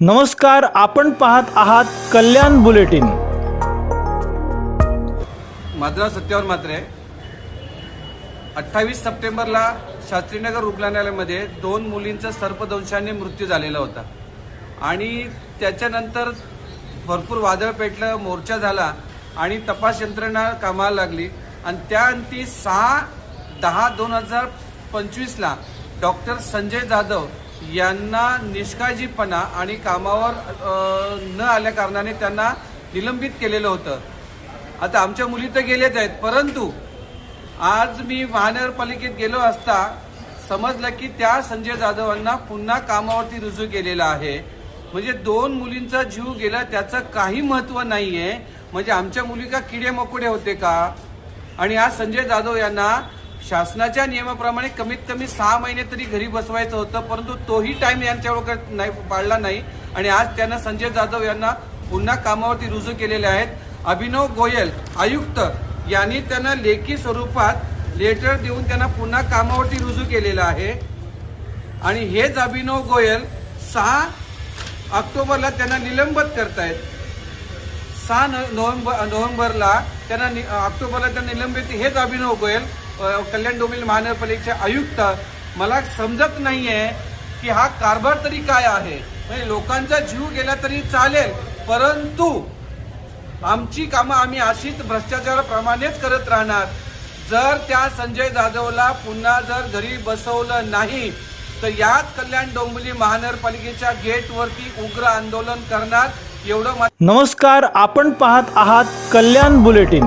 नमस्कार, आपण पाहत आहात कल्याण बुलेटिन. माझं सत्यावर मात्रे. 28 सप्टेंबरला शास्त्रीनगर रुग्णालयामध्ये 2 मुलींचा सर्पदंशाने मृत्यू झालेला होता आणि त्याच्यानंतर भरपूर वादळ पेटलं, मोर्चा झाला आणि तपास यंत्रणा कामाला लागली आणि त्याअंती 6/10/2025ला डॉक्टर संजय जाधव यांना निष्काळजीपणा आणि कामावर न आल्या कारणाने त्यांना निलंबित केलेलं होतं. आता आमच्या मुली तर गेल्याच आहेत, परंतु आज मी महानगरपालिकेत गेलो असता समजलं की त्या संजय जाधवांना पुन्हा कामावरती रुजू केलेलं आहे. म्हणजे 2 मुलींचा जीव गेला त्याचं काही महत्त्व नाही आहे. म्हणजे आमच्या मुली का किडे मकोडे होते का? आणि आज संजय जाधव यांना शासनाच्या नियमाप्रमाणे कमीत कमी 6 महिने तरी घरी बसवायचं होतं, परंतु तोही टाइम यांच्यावर नाही पाळला नाही आणि आज त्यांना संजय जाधव यांना पुन्हा कामावरती रुजू केलेले आहेत. अभिनव गोयल आयुक्त यांनी त्यांना लेखी स्वरूपात लेटर देऊन त्यांना पुन्हा कामावरती रुजू केलेलं आहे आणि हेच अभिनव गोयल 6 ऑक्टोबरला त्यांना निलंबित करतायत. 6 नोव्हेंबरला त्यांना ऑक्टोबरला त्यांना निलंबित. हेच अभिनव गोयल कल्याण डोंबिवली महानगरपालिकेचे आयुक्त. मला समजत नाहीये की हा कारभार तरी काय आहे. म्हणजे लोकांचा जीव गेला तरी चालेल, परंतु आमची कामं आम्ही अशीच भ्रष्टाचाराप्रमाणेच करत राहणार. जर त्या संजय जाधवला पुन्हा जर घरी बसवलं नाही तर याच कल्याण डोंबिवली महानगरपालिकेच्या गेटवरती उग्र आंदोलन करणार. एवढं. नमस्कार, आपण पाहत आहात कल्याण बुलेटिन.